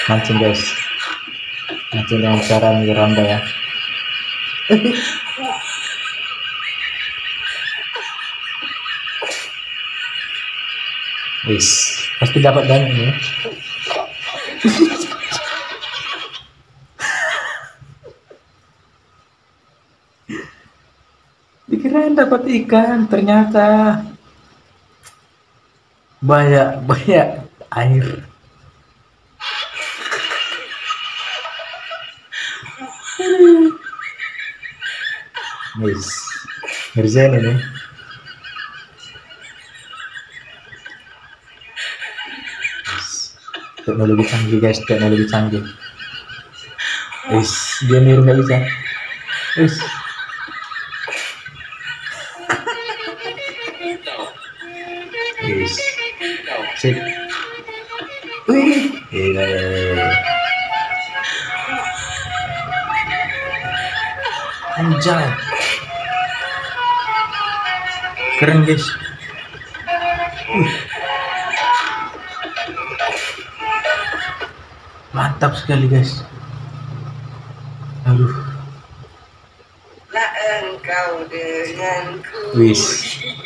Mancing guys, mancing dengan cara menyeranda ya. Wis, pasti dapat banyak nih. Dikirain dapat ikan, ternyata banyak air. Wis, ngerjain ini. Teknologi canggih guys, teknologi canggih. Wis, dia niru nggak bisa. Wis. Wis. Sip. Wih, gila. Anjay. Keren guys. Mantap sekali guys. Aduh. Lah engkau denganku. Wis.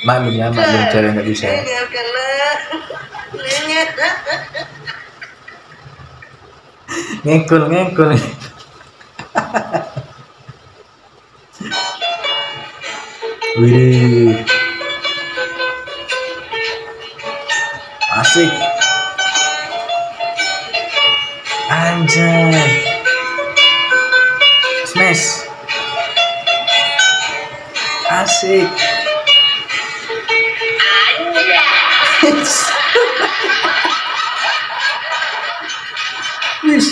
Maklum ya, maklum cara nggak bisa. Ngekul. Wih. Asik. Anjay. Smash. Asik. Wis.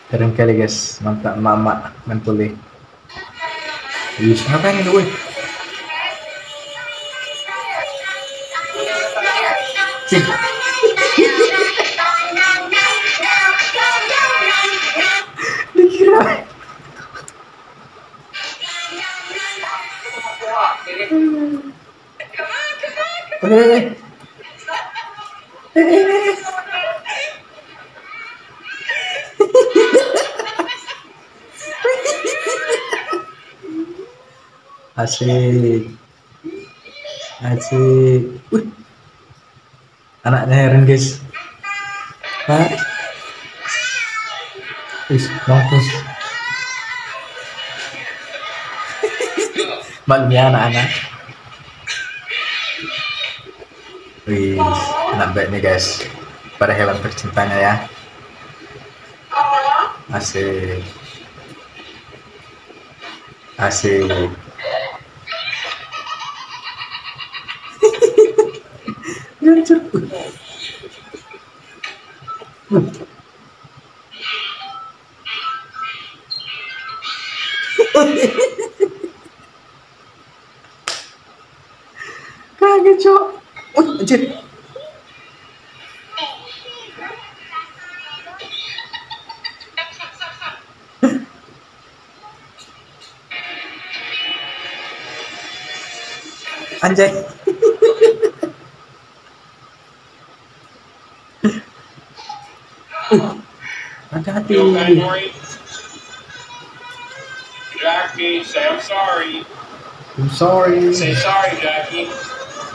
Keren kali guys, mantap mama main pulih. Wis, ngapain ini woi? Cik. Dikira. Oke. Asik. Anaknya Heron guys. Hah? Mampus. Maklum ya anak-anak. Wih, enak banget nih guys. Pada hewan tercintanya ya. Asik. Hancur. Kaget cok. Anjir. Anjay. Hati-hati. Jackie, say I'm sorry. I'm sorry. Say sorry, Jackie.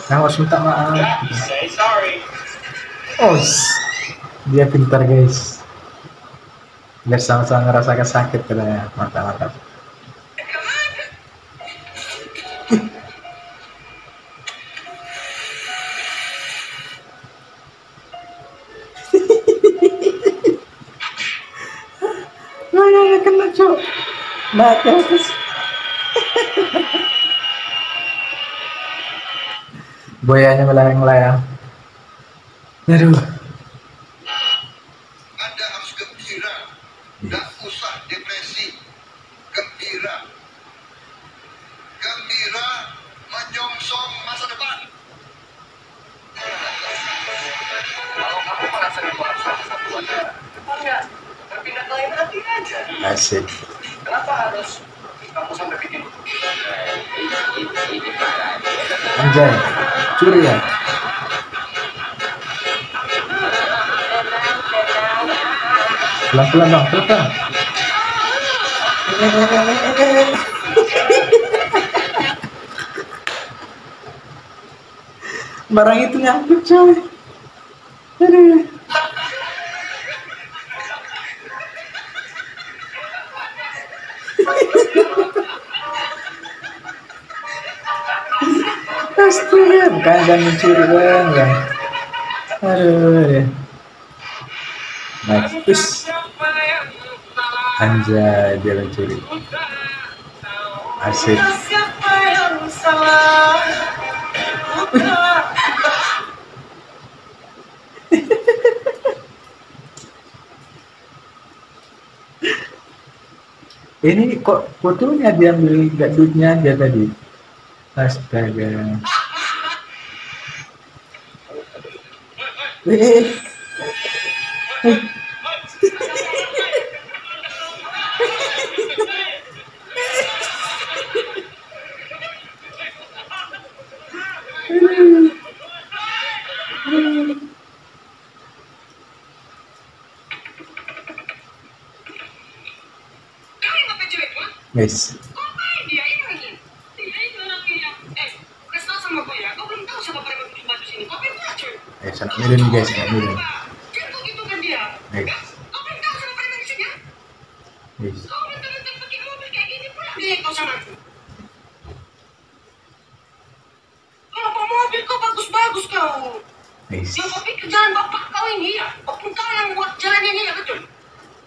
Saya harus minta maaf. Jackie, say sorry. Oh, dia pintar guys. Biar sama-sama ngerasakan sakit katanya. Mantap. Nah, kena cok. Mati atas. Boyanya melayang-layang. Aduh. Anda harus gembira, nggak usah depresi. Gembira menyongsong masa depan. Kalau kamu merasa dipaksa satu Anda, enggak berpindah ke lain hati aja. Asik. Kenapa harus kamu sampai bikin? Anjay, curi ya. Pelan-pelan bang, pelan-pelan. Barang itu nyangkut coy. Aduh. Astaga, bukan jangan mencuri bang. Aduh. Nice. Terus. Anjay, dia mencuri. Asik. Siapa yang salah? Ini kok fotonya dia ambil, gak duitnya dia tadi. Astaga. Eh. Guys, sana mirin nih guys, sana mirin. Guys. Guys. Mobil kau bagus-bagus kau. Guys. Yang kau pikir jalan bapak kau ini ya? Apun kau yang buat jalan ini ya betul?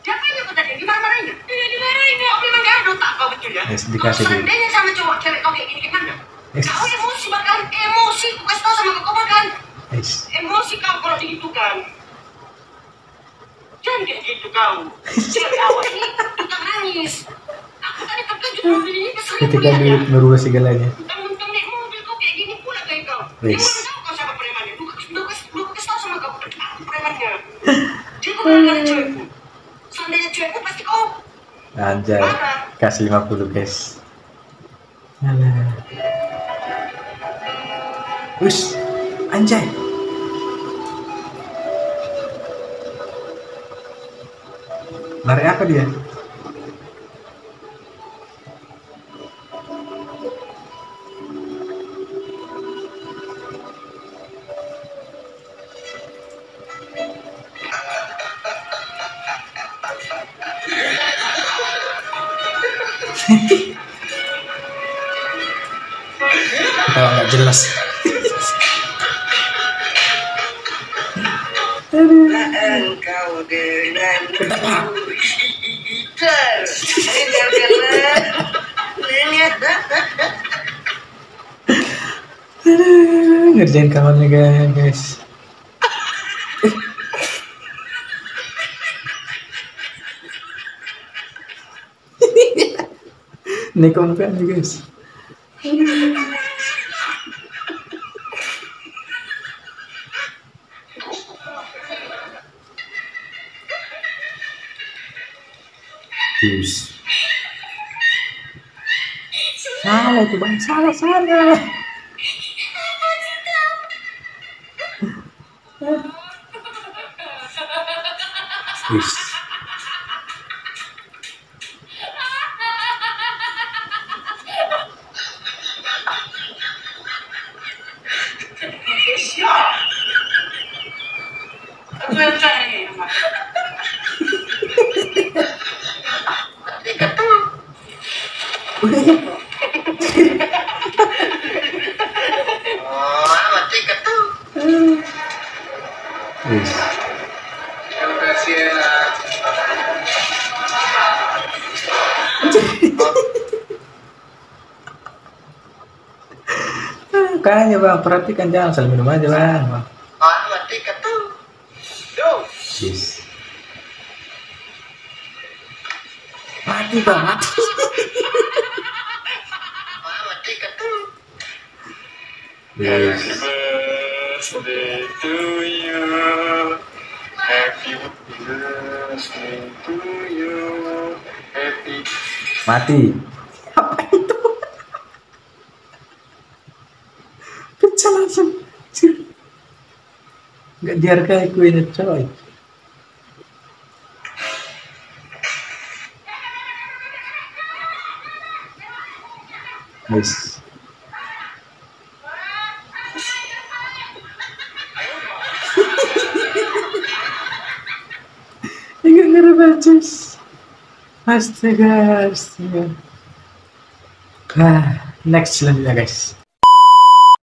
Siapanya kau tadi? Dimarahin ya? Iya dimarahin ya. Kau memang gak ada otak kau betul ya? Guys, dikasih duit. Seandainya sama cowok cewek kau kayak gini gimana? Guys. Kau emosi bakalan emosi. Kau kasih tau sama kau bakalan Guys. emosi kau kalau gitu kan. Jangan kayak gitu kau. Cewek awal ini tukang nangis. Aku tadi terkejut mobil ini keselip Ketika duit merubah segalanya. mentang-mentang naik mobil kau kayak gini pula kayak kau. Guys. Dia mana tahu kau siapa premannya. Lu kasih tau sama kau. Aku premannya. Dia kau bilang cewekku. Seandainya cewekku pasti kau. Anjay. Kasih 50 guys. Alah. Ush. Anjay. Lari apa dia? Tahu nggak jelas. Engkau denganku. Ngerjain kawannya guys. Nikon kan guys. Yes. Salah itu bang, salah. Yes. Aku yang cari. Yes. Kayaknya bang, perhatikan jangan asal minum aja bang. Yes. Mati bang, mati. Yes. Birthday to you. Happy birthday to you. Happy. Mati. Apa itu? Pecah langsung. Nggak dihargai kuenya coy. Guys. Enggak ngerebajus. Astaga, astaga. Next selanjutnya guys.